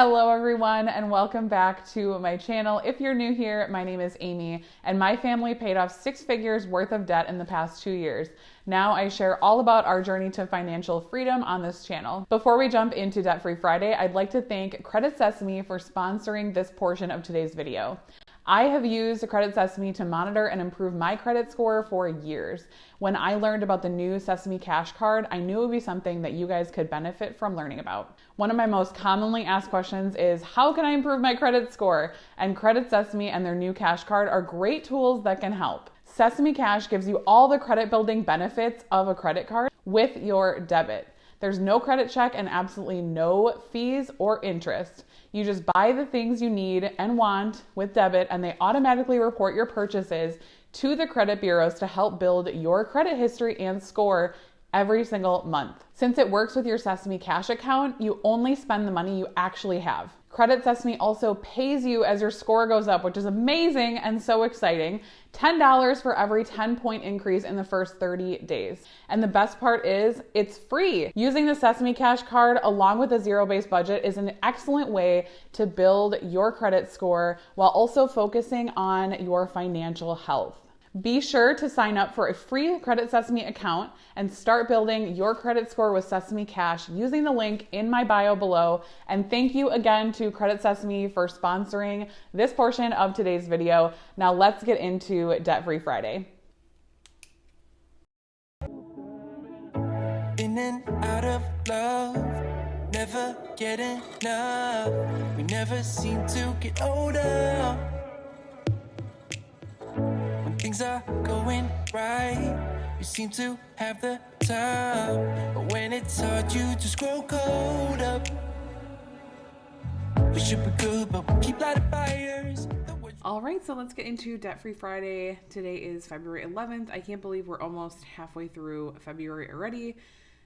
Hello everyone and welcome back to my channel. If you're new here, my name is Amy and my family paid off 6 figures worth of debt in the past 2 years. Now I share all about our journey to financial freedom on this channel. Before we jump into Debt Free Friday, I'd like to thank Credit Sesame for sponsoring this portion of today's video. I have used Credit Sesame to monitor and improve my credit score for years. When I learned about the new Sesame Cash Card, I knew it would be something that you guys could benefit from learning about. One of my most commonly asked questions is, how can I improve my credit score? And Credit Sesame and their new Cash Card are great tools that can help. Sesame Cash gives you all the credit building benefits of a credit card with your debit. There's no credit check and absolutely no fees or interest. You just buy the things you need and want with debit, and they automatically report your purchases to the credit bureaus to help build your credit history and score every single month. Since it works with your Sesame Cash account, you only spend the money you actually have. Credit Sesame also pays you as your score goes up, which is amazing and so exciting. $10 for every 10-point increase in the first 30 days. And the best part is it's free. Using the Sesame Cash Card along with a zero-based budget is an excellent way to build your credit score while also focusing on your financial health. Be sure to sign up for a free Credit Sesame account and start building your credit score with Sesame Cash using the link in my bio below. And thank you again to Credit Sesame for sponsoring this portion of today's video. Now let's get into Debt Free Friday. In and out of love, never get enough. We never seem to get older. Things are going right, you seem to have the time, but when it's hard you just grow cold up. We should be good, but we keep lighting fires. All right, so let's get into Debt Free Friday. Today is February 11th. I can't believe we're almost halfway through February already.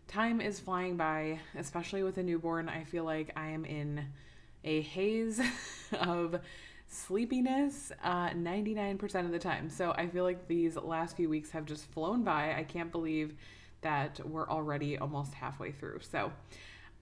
Time is flying by, especially with a newborn. I feel like I am in a haze of sleepiness 99% of the time. So I feel like these last few weeks have just flown by. I can't believe that we're already almost halfway through. So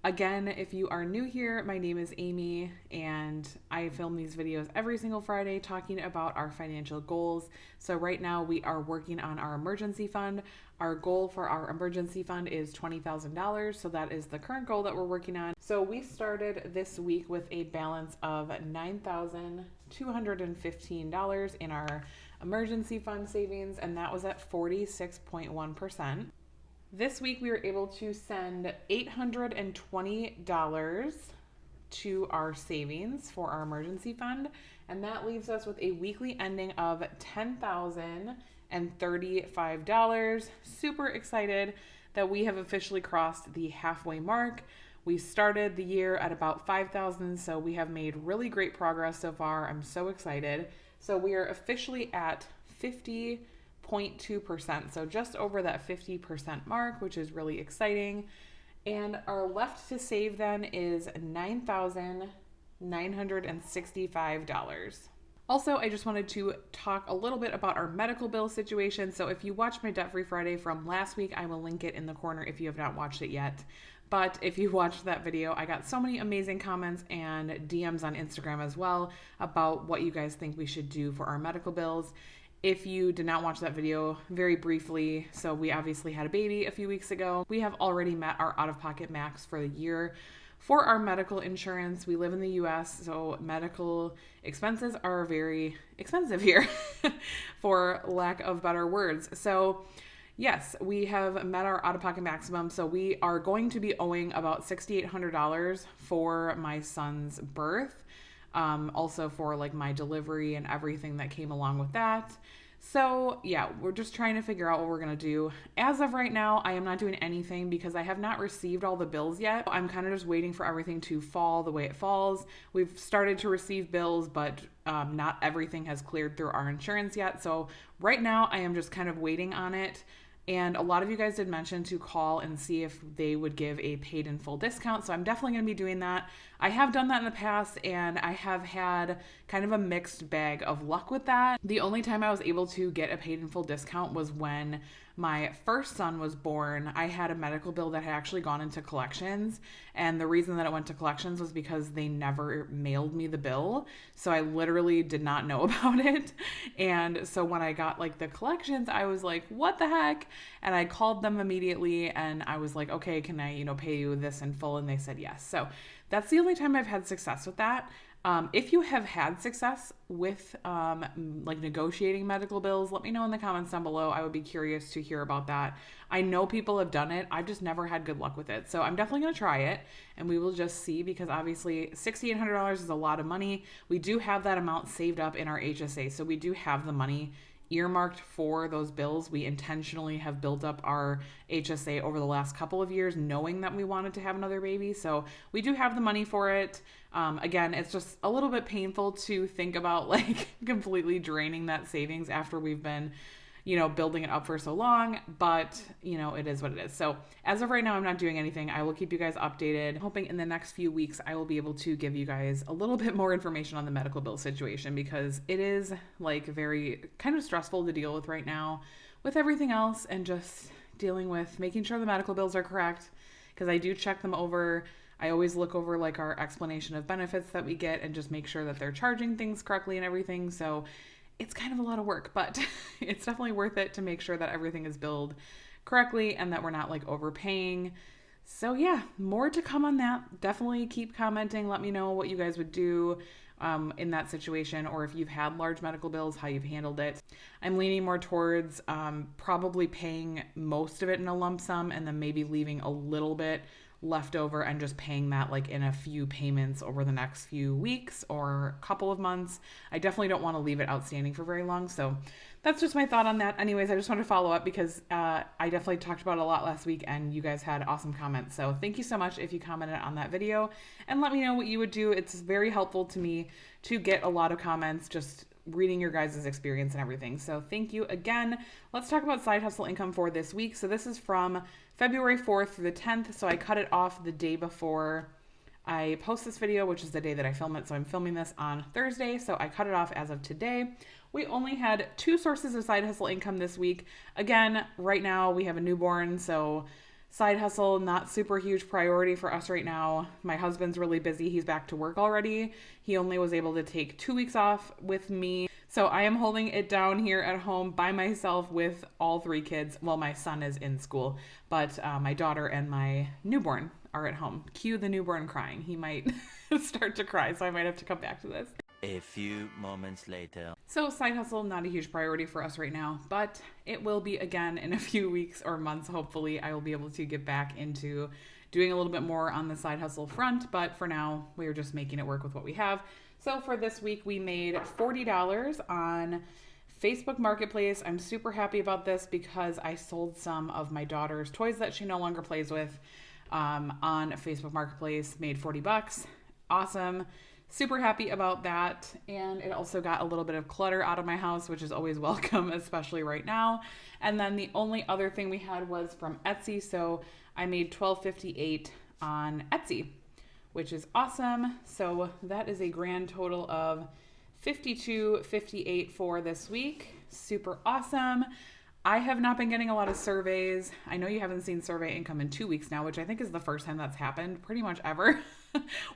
again, if you are new here, my name is Amy and I film these videos every single Friday talking about our financial goals. So right now we are working on our emergency fund. Our goal for our emergency fund is $20,000. So that is the current goal that we're working on. So we started this week with a balance of $9,215 in our emergency fund savings, and that was at 46.1%. This week we were able to send $820 to our savings for our emergency fund, and that leaves us with a weekly ending of $10,035. Super excited that we have officially crossed the halfway mark. We started the year at about 5,000, so we have made really great progress so far. I'm so excited. So we are officially at 50.2%, so just over that 50% mark, which is really exciting. And our left to save then is $9,965. Also, I just wanted to talk a little bit about our medical bill situation. So if you watched my Debt Free Friday from last week, I will link it in the corner if you have not watched it yet. But if you watched that video, I got so many amazing comments and DMs on Instagram as well about what you guys think we should do for our medical bills. If you did not watch that video, very briefly, so we obviously had a baby a few weeks ago. We have already met our out-of-pocket max for the year. For our medical insurance, we live in the US, so medical expenses are very expensive here, for lack of better words. So yes, we have met our out-of-pocket maximum, so we are going to be owing about $6,800 for my son's birth, also for like my delivery and everything that came along with that. So yeah, we're just trying to figure out what we're going to do. As of right now, I am not doing anything because I have not received all the bills yet. I'm kind of just waiting for everything to fall the way it falls. We've started to receive bills, but not everything has cleared through our insurance yet. So right now I am just kind of waiting on it. And a lot of you guys did mention to call and see if they would give a paid in full discount. So I'm definitely going to be doing that. I have done that in the past and I have had kind of a mixed bag of luck with that. The only time I was able to get a paid in full discount was when my first son was born, I had a medical bill that had actually gone into collections. And the reason that it went to collections was because they never mailed me the bill. So I literally did not know about it. And so when I got like the collections, I was like, what the heck? And I called them immediately and I was like, okay, can I, pay you this in full? And they said yes. So that's the only time I've had success with that. If you have had success with like negotiating medical bills, let me know in the comments down below. I would be curious to hear about that. I know people have done it. I've just never had good luck with it. So I'm definitely going to try it and we will just see, because obviously $6,800 is a lot of money. We do have that amount saved up in our HSA. So we do have the money earmarked for those bills. We intentionally have built up our HSA over the last couple of years, knowing that we wanted to have another baby. So we do have the money for it. Again, it's just a little bit painful to think about like completely draining that savings after we've been, building it up for so long, but it is what it is. So as of right now, I'm not doing anything. I will keep you guys updated. Hoping in the next few weeks, I will be able to give you guys a little bit more information on the medical bill situation, because it is like very kind of stressful to deal with right now with everything else, and just dealing with making sure the medical bills are correct, because I do check them over. I always look over like our explanation of benefits that we get and just make sure that they're charging things correctly and everything. So it's kind of a lot of work, but it's definitely worth it to make sure that everything is billed correctly and that we're not like overpaying. So yeah, more to come on that. Definitely keep commenting. Let me know what you guys would do in that situation, or if you've had large medical bills, how you've handled it. I'm leaning more towards probably paying most of it in a lump sum and then maybe leaving a little bit left over and just paying that like in a few payments over the next few weeks or couple of months. I definitely don't want to leave it outstanding for very long. So that's just my thought on that. Anyways, I just want to follow up because I definitely talked about it a lot last week and you guys had awesome comments. So thank you so much if you commented on that video, and let me know what you would do. It's very helpful to me to get a lot of comments, just reading your guys' experience and everything. So thank you again. Let's talk about side hustle income for this week. So this is from February 4th through the 10th. So I cut it off the day before I post this video, which is the day that I film it. So I'm filming this on Thursday. So I cut it off as of today. We only had 2 sources of side hustle income this week. Again, right now we have a newborn, so side hustle, not super huge priority for us right now. My husband's really busy. He's back to work already. He only was able to take 2 weeks off with me. So I am holding it down here at home by myself with all 3 kids. Well, my son is in school, but my daughter and my newborn are at home. Cue the newborn crying. He might start to cry, so I might have to come back to this. A few moments later. So side hustle, not a huge priority for us right now, but it will be again in a few weeks or months. Hopefully I will be able to get back into doing a little bit more on the side hustle front, but for now we are just making it work with what we have. So for this week we made $40 on Facebook Marketplace. I'm super happy about this because I sold some of my daughter's toys that she no longer plays with on Facebook Marketplace, made $40. Awesome. Super happy about that. And it also got a little bit of clutter out of my house, which is always welcome, especially right now. And then the only other thing we had was from Etsy. So I made $12.58 on Etsy, which is awesome. So that is a grand total of $52.58 for this week. Super awesome. I have not been getting a lot of surveys. I know you haven't seen survey income in 2 weeks now, which I think is the first time that's happened pretty much ever.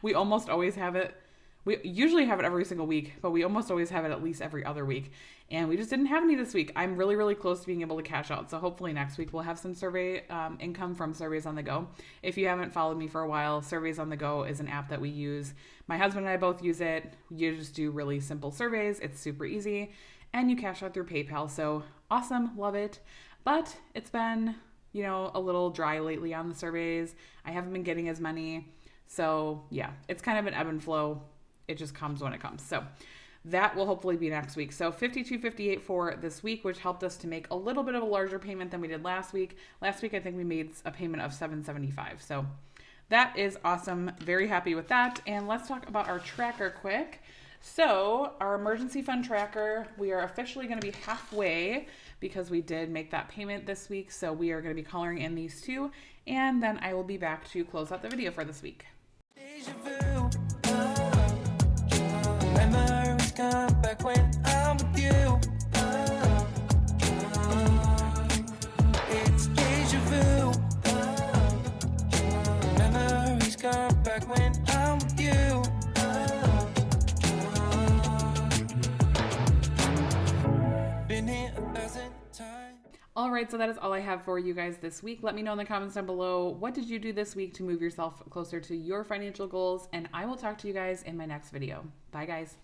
We almost always have it. We usually have it every single week, but we almost always have it at least every other week. And we just didn't have any this week. I'm really, really close to being able to cash out. So hopefully next week we'll have some survey income from Surveys on the Go. If you haven't followed me for a while, Surveys on the Go is an app that we use. My husband and I both use it. You just do really simple surveys. It's super easy. And you cash out through PayPal. So awesome. Love it. But it's been, a little dry lately on the surveys. I haven't been getting as many. So yeah, it's kind of an ebb and flow. It just comes when it comes. So that will hopefully be next week. So $52.58 for this week, which helped us to make a little bit of a larger payment than we did last week. Last week, I think we made a payment of $7.75. So that is awesome. Very happy with that. And let's talk about our tracker quick. So our emergency fund tracker, we are officially going to be halfway because we did make that payment this week. So we are going to be coloring in these 2, and then I will be back to close out the video for this week. Deja vu. Remember it's come back when I'm with you. back when I'm with you. Been here 1,000 times. All right, so that is all I have for you guys this week. Let me know in the comments down below, what did you do this week to move yourself closer to your financial goals? And I will talk to you guys in my next video. Bye, guys.